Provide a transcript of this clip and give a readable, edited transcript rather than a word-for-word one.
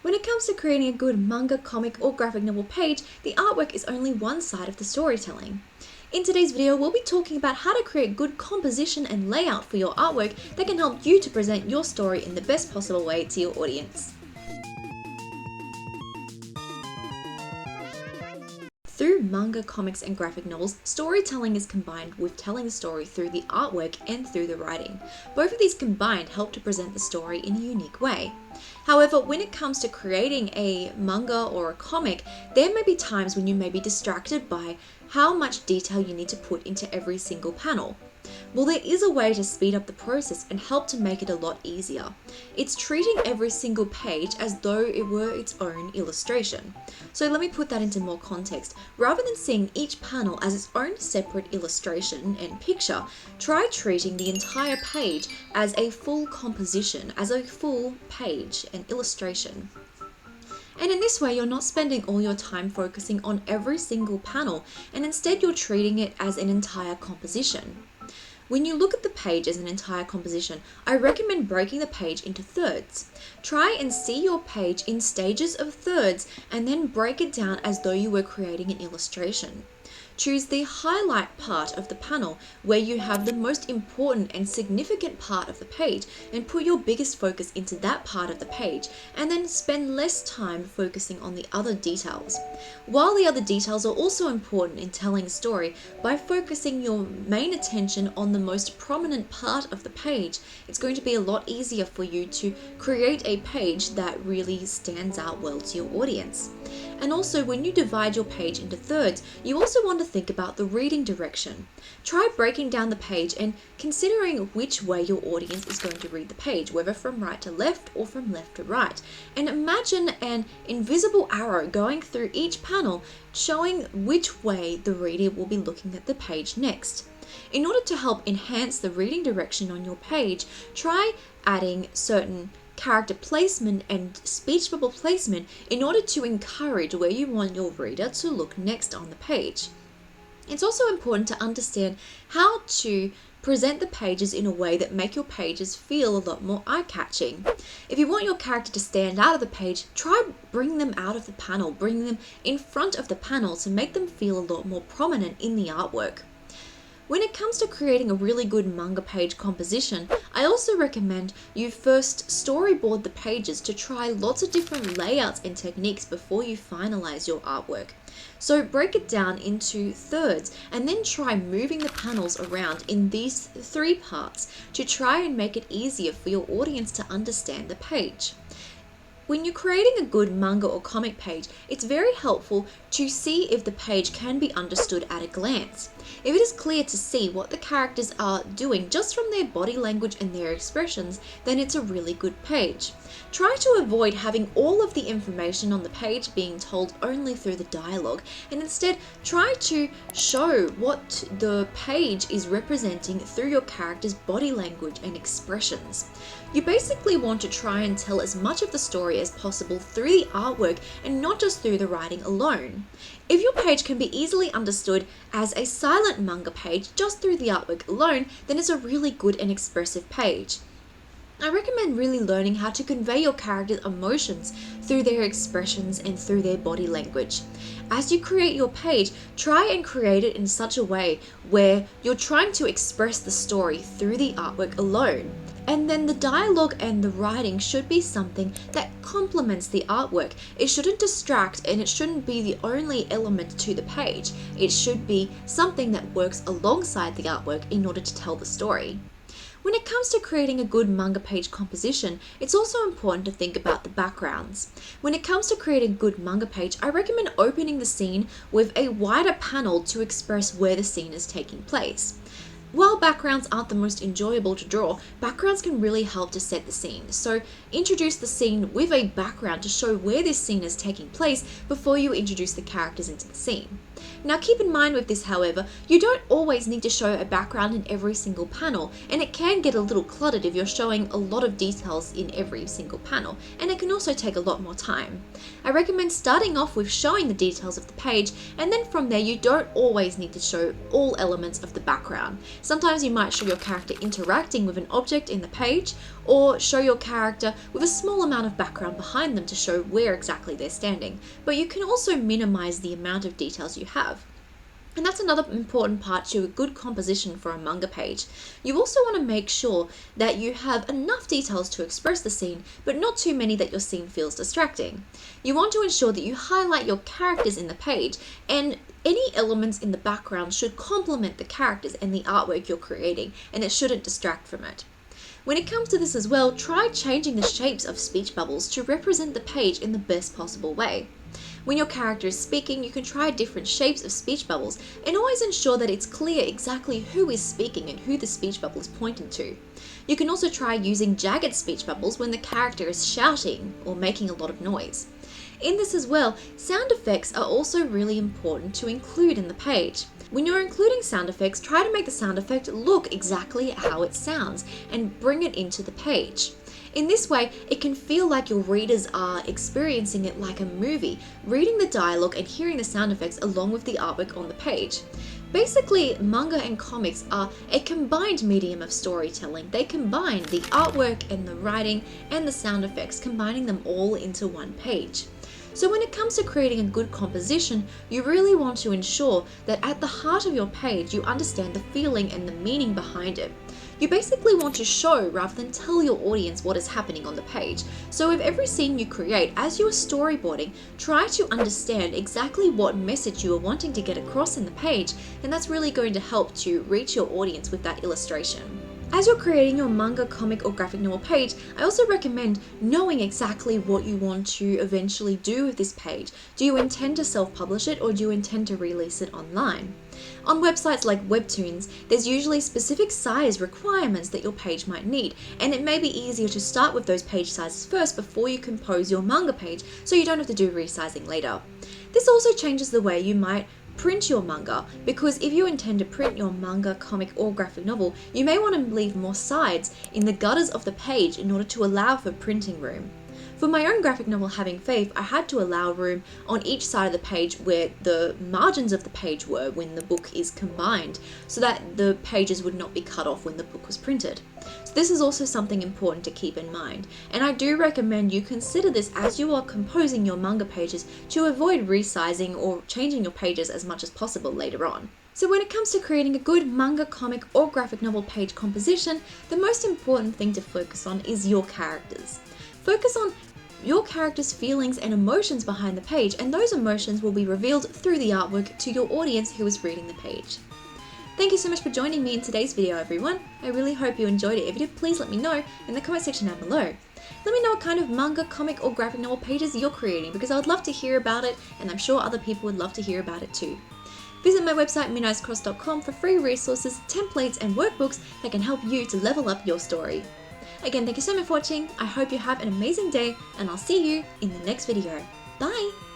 When it comes to creating a good manga, comic, or graphic novel page, the artwork is only one side of the storytelling. In today's video, we'll be talking about how to create good composition and layout for your artwork that can help you to present your story in the best possible way to your audience. Through manga, comics, and graphic novels, storytelling is combined with telling the story through the artwork and through the writing. Both of these combined help to present the story in a unique way. However, when it comes to creating a manga or a comic, there may be times when you may be distracted by how much detail you need to put into every single panel. Well, there is a way to speed up the process and help to make it a lot easier. It's treating every single page as though it were its own illustration. So let me put that into more context. Rather than seeing each panel as its own separate illustration and picture, try treating the entire page as a full composition, as a full page and illustration. And in this way, you're not spending all your time focusing on every single panel, and instead you're treating it as an entire composition. When you look at the page as an entire composition, I recommend breaking the page into thirds. Try and see your page in stages of thirds and then break it down as though you were creating an illustration. Choose the highlight part of the panel where you have the most important and significant part of the page and put your biggest focus into that part of the page, and then spend less time focusing on the other details. While the other details are also important in telling a story, by focusing your main attention on the most prominent part of the page, it's going to be a lot easier for you to create a page that really stands out well to your audience. And also, when you divide your page into thirds, you also want to think about the reading direction. Try breaking down the page and considering which way your audience is going to read the page, whether from right to left or from left to right. And imagine an invisible arrow going through each panel, showing which way the reader will be looking at the page next. In order to help enhance the reading direction on your page, try adding certain character placement and speech bubble placement in order to encourage where you want your reader to look next on the page. It's also important to understand how to present the pages in a way that make your pages feel a lot more eye-catching. If you want your character to stand out of the page, try bring them out of the panel, bring them in front of the panel to make them feel a lot more prominent in the artwork. When it comes to creating a really good manga page composition, I also recommend you first storyboard the pages to try lots of different layouts and techniques before you finalize your artwork. So break it down into thirds and then try moving the panels around in these three parts to try and make it easier for your audience to understand the page. When you're creating a good manga or comic page, it's very helpful to see if the page can be understood at a glance. If it is clear to see what the characters are doing just from their body language and their expressions, then it's a really good page. Try to avoid having all of the information on the page being told only through the dialogue, and instead try to show what the page is representing through your character's body language and expressions. You basically want to try and tell as much of the story as possible through the artwork and not just through the writing alone. If your page can be easily understood as a silent manga page just through the artwork alone, then it's a really good and expressive page. I recommend really learning how to convey your character's emotions through their expressions and through their body language. As you create your page, try and create it in such a way where you're trying to express the story through the artwork alone. And then the dialogue and the writing should be something that complements the artwork. It shouldn't distract and it shouldn't be the only element to the page. It should be something that works alongside the artwork in order to tell the story. When it comes to creating a good manga page composition, it's also important to think about the backgrounds. When it comes to creating a good manga page, I recommend opening the scene with a wider panel to express where the scene is taking place. While backgrounds aren't the most enjoyable to draw, backgrounds can really help to set the scene. So introduce the scene with a background to show where this scene is taking place before you introduce the characters into the scene. Now keep in mind with this, however, you don't always need to show a background in every single panel, and it can get a little cluttered if you're showing a lot of details in every single panel, and it can also take a lot more time. I recommend starting off with showing the details of the page, and then from there you don't always need to show all elements of the background. Sometimes you might show your character interacting with an object in the page, or show your character with a small amount of background behind them to show where exactly they're standing, but you can also minimize the amount of details you have. And that's another important part to a good composition for a manga page. You also want to make sure that you have enough details to express the scene, but not too many that your scene feels distracting. You want to ensure that you highlight your characters in the page, and any elements in the background should complement the characters and the artwork you're creating, and it shouldn't distract from it. When it comes to this as well, try changing the shapes of speech bubbles to represent the page in the best possible way. When your character is speaking, you can try different shapes of speech bubbles, and always ensure that it's clear exactly who is speaking and who the speech bubble is pointing to. You can also try using jagged speech bubbles when the character is shouting or making a lot of noise. In this as well, sound effects are also really important to include in the page. When you're including sound effects, try to make the sound effect look exactly how it sounds and bring it into the page. In this way, it can feel like your readers are experiencing it like a movie, reading the dialogue and hearing the sound effects along with the artwork on the page. Basically, manga and comics are a combined medium of storytelling. They combine the artwork and the writing and the sound effects, combining them all into one page. So when it comes to creating a good composition, you really want to ensure that at the heart of your page, you understand the feeling and the meaning behind it. You basically want to show rather than tell your audience what is happening on the page. So with every scene you create, as you are storyboarding, try to understand exactly what message you are wanting to get across in the page, and that's really going to help to reach your audience with that illustration. As you're creating your manga, comic, or graphic novel page, I also recommend knowing exactly what you want to eventually do with this page. Do you intend to self-publish it, or do you intend to release it online? On websites like Webtoons, there's usually specific size requirements that your page might need, and it may be easier to start with those page sizes first before you compose your manga page, so you don't have to do resizing later. This also changes the way you might print your manga, because if you intend to print your manga, comic, or graphic novel, you may want to leave more sides in the gutters of the page in order to allow for printing room. For my own graphic novel, Having Faith, I had to allow room on each side of the page where the margins of the page were when the book is combined, so that the pages would not be cut off when the book was printed. So this is also something important to keep in mind, and I do recommend you consider this as you are composing your manga pages to avoid resizing or changing your pages as much as possible later on. So when it comes to creating a good manga, comic, or graphic novel page composition, the most important thing to focus on is your characters. Focus on your character's feelings and emotions behind the page, and those emotions will be revealed through the artwork to your audience who is reading the page. Thank you so much for joining me in today's video, everyone. I really hope you enjoyed it. If you did, please let me know in the comment section down below. Let me know what kind of manga, comic, or graphic novel pages you're creating, because I would love to hear about it, and I'm sure other people would love to hear about it too. Visit my website midnightscross.com for free resources, templates, and workbooks that can help you to level up your story. Again, thank you so much for watching. I hope you have an amazing day, and I'll see you in the next video. Bye!